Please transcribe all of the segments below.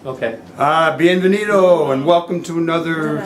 Okay. Bienvenido and welcome to another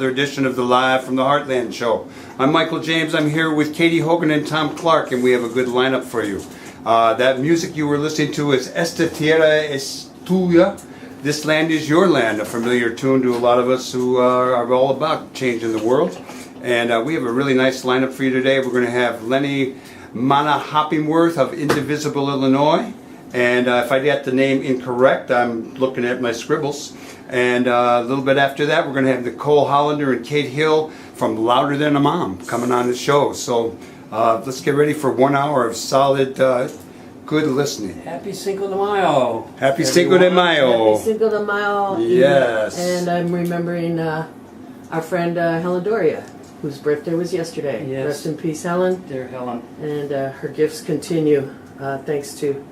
edition of the Live from the Heartland show. I'm Michael James. I'm here with Katie Hogan and Tom Clark, and we have a good lineup for you. That music you were listening to is Esta Tierra es Tuya. This land is your land, a familiar tune to a lot of us who are all about changing the world. And we have a really nice lineup for you today. We're going to have Lenny Mana Hoppingworth of Indivisible, Illinois. And if I get the name incorrect, I'm looking at my scribbles. And a little bit after that, we're going to have Nicole Hollander and Kate Hill from Louder Than a Mom coming on the show. So let's get ready for 1 hour of solid, good listening. Happy Cinco de Mayo. Happy Cinco de Mayo. Happy Cinco de Mayo. Yes. And I'm remembering our friend Helen Doria, whose birthday was yesterday. Yes. Rest in peace, Helen. Dear Helen. And her gifts continue thanks to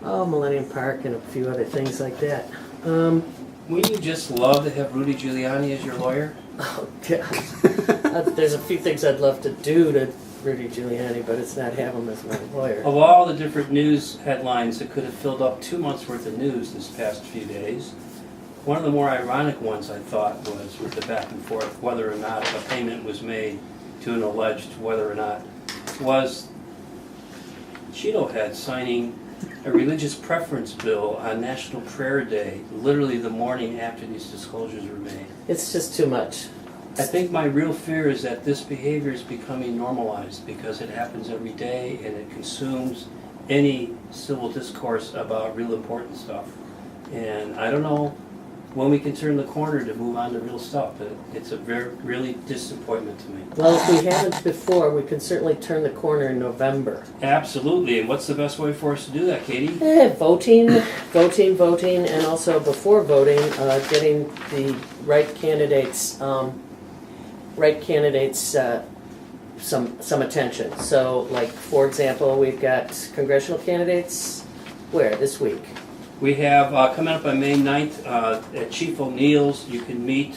Millennium Park and a few other things like that. Wouldn't you just love to have Rudy Giuliani as your lawyer? Oh, God. There's a few things I'd love to do to Rudy Giuliani, but it's not have him as my lawyer. Of all the different news headlines that could have filled up 2 months' worth of news this past few days, one of the more ironic ones I thought was with the back and forth whether or not a payment was made to an alleged whether or not was Cheeto Head signing a religious preference bill on National Prayer Day, literally the morning after these disclosures were made. It's just too much. I think my real fear is that this behavior is becoming normalized because it happens every day and it consumes any civil discourse about real important stuff. And I don't know when we can turn the corner to move on to real stuff, but it's a really disappointment to me. Well, if we haven't before, we can certainly turn the corner in November. Absolutely, and what's the best way for us to do that, Katie? Voting, and also before voting, getting the right candidates some attention. So, like, for example, we've got congressional candidates, where, this week? We have, coming up on May 9th, at Chief O'Neill's, you can meet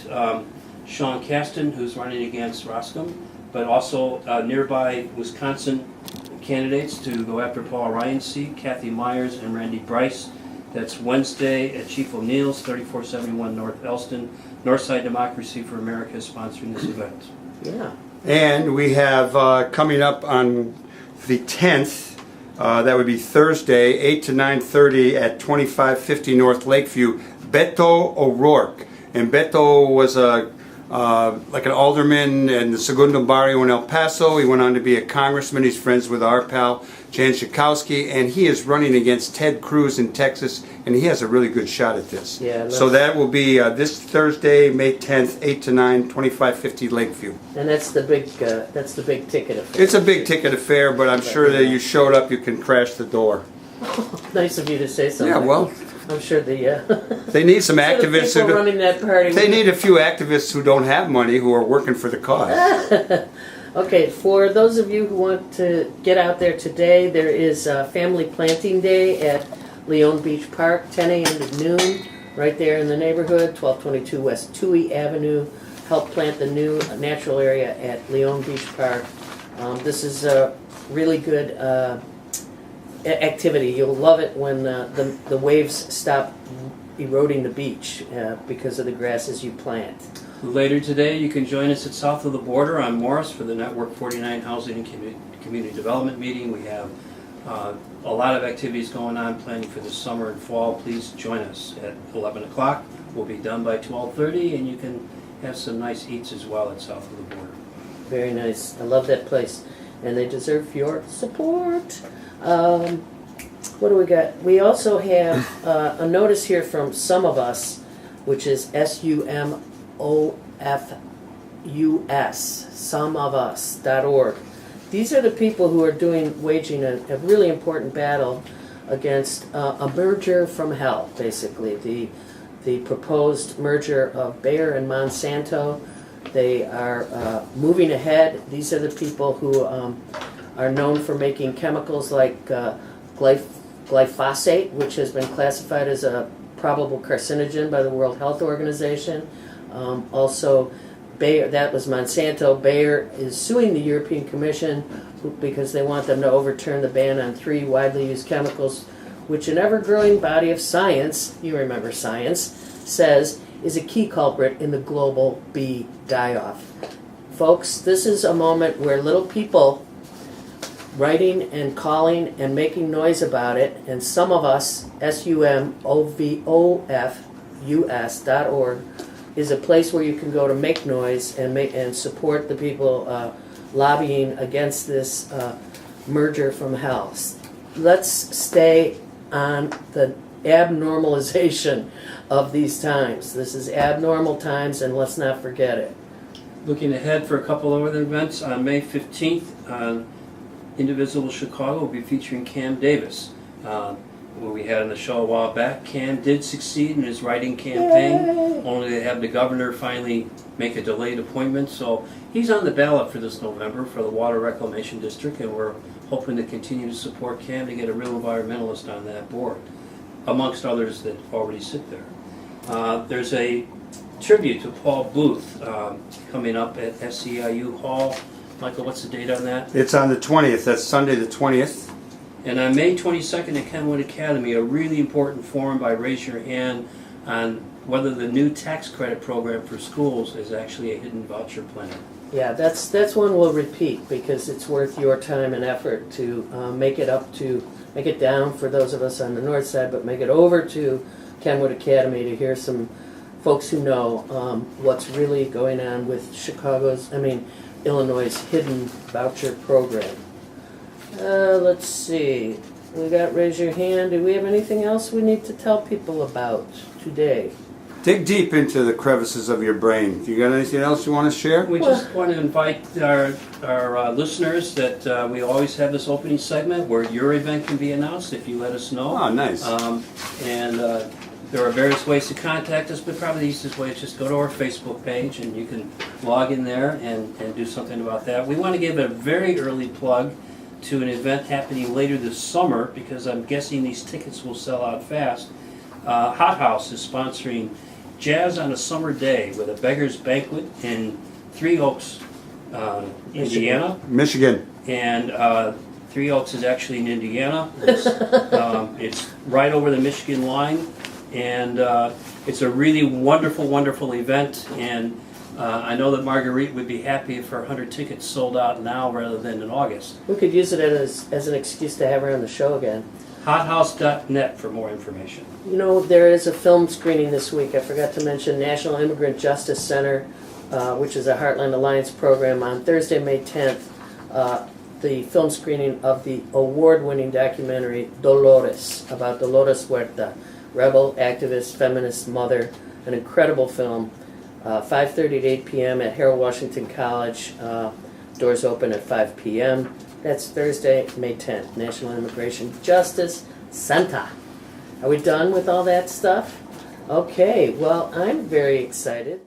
Sean Casten, who's running against Roscom, but also nearby Wisconsin candidates to go after Paul Ryan's seat, Kathy Myers and Randy Bryce. That's Wednesday at Chief O'Neill's, 3471 North Elston. Northside Democracy for America is sponsoring this event. Yeah. And we have coming up on the 10th, that would be Thursday, 8 to 9:30 at 2550 North Lakeview, Beto O'Rourke. And Beto was like an alderman in the Segundo Barrio in El Paso. He went on to be a congressman. He's friends with our pal, Jan Schakowsky, and he is running against Ted Cruz in Texas, and he has a really good shot at this. Yeah, so that will be this Thursday, May 10th, 8 to 9, 2550 Lakeview. And that's the big ticket affair. It's a big ticket affair, but I'm sure that you showed up, you can crash the door. Nice of you to say something. Yeah, well, I'm sure they need some activists. The people running that party. They need a few activists who don't have money who are working for the cause. Okay, for those of you who want to get out there today, there is Family Planting Day at Leon Beach Park, 10 a.m. to noon, right there in the neighborhood, 1222 West Toohey Avenue. Help plant the new natural area at Leon Beach Park. This is a really good activity. You'll love it when the waves stop eroding the beach because of the grasses you plant. Later today, you can join us at South of the Border on Morris for the Network 49 Housing and Community Development meeting. We have a lot of activities going on, planning for the summer and fall. Please join us at 11 o'clock. We'll be done by 12:30, and you can have some nice eats as well at South of the Border. Very nice. I love that place, and they deserve your support. What do we got? We also have a notice here from Some of Us, which is SUMOFUS, someofus.org. These are the people who are waging a really important battle against a merger from hell, basically. The proposed merger of Bayer and Monsanto. They are moving ahead. These are the people who are known for making chemicals like glyphosate, which has been classified as a probable carcinogen by the World Health Organization. Also, Bayer, that was Monsanto. Bayer is suing the European Commission because they want them to overturn the ban on 3 widely used chemicals which an ever-growing body of science, you remember science, says is a key culprit in the global bee die-off. Folks, this is a moment where little people writing and calling and making noise about it, and some of us, SUMOVOFUS.org, is a place where you can go to make noise and support the people lobbying against this merger from hell. Let's stay on the abnormalization of these times. This is abnormal times, and let's not forget it. Looking ahead for a couple of other events, on May 15th, Indivisible Chicago will be featuring Cam Davis. Who we had on the show a while back. Cam did succeed in his writing campaign, only to have the governor finally make a delayed appointment. So he's on the ballot for this November for the Water Reclamation District, and we're hoping to continue to support Cam to get a real environmentalist on that board, amongst others that already sit there. There's a tribute to Paul Booth coming up at SEIU Hall. Michael, what's the date on that? It's on the 20th. That's Sunday the 20th. And on May 22nd at Kenwood Academy, a really important forum by Raise Your Hand on whether the new tax credit program for schools is actually a hidden voucher plan. Yeah, that's one we'll repeat because it's worth your time and effort to make it down for those of us on the north side, but make it over to Kenwood Academy to hear some folks who know what's really going on with Illinois' hidden voucher program. Let's see. We got Raise Your Hand. Do we have anything else we need to tell people about today? Dig deep into the crevices of your brain. You got anything else you want to share? We just want to invite our listeners that we always have this opening segment where your event can be announced if you let us know. Oh, nice. There are various ways to contact us, but probably the easiest way is just go to our Facebook page and you can log in there and do something about that. We want to give a very early plug to an event happening later this summer because I'm guessing these tickets will sell out fast. Hot House is sponsoring Jazz on a Summer Day with a Beggar's Banquet in Three Oaks, Indiana. Michigan. And Three Oaks is actually in Indiana. It's right over the Michigan line. And it's a really wonderful, wonderful event. And I know that Marguerite would be happy if her 100 tickets sold out now rather than in August. We could use it as an excuse to have her on the show again. Hothouse.net for more information. You know, there is a film screening this week. I forgot to mention National Immigrant Justice Center, which is a Heartland Alliance program, on Thursday, May 10th. The film screening of the award-winning documentary Dolores, about Dolores Huerta, rebel, activist, feminist mother, an incredible film. 5:30 to 8 p.m. at Harold Washington College. Doors open at 5 p.m. That's Thursday, May 10th. National Immigration Justice Center. Are we done with all that stuff? Okay, well, I'm very excited.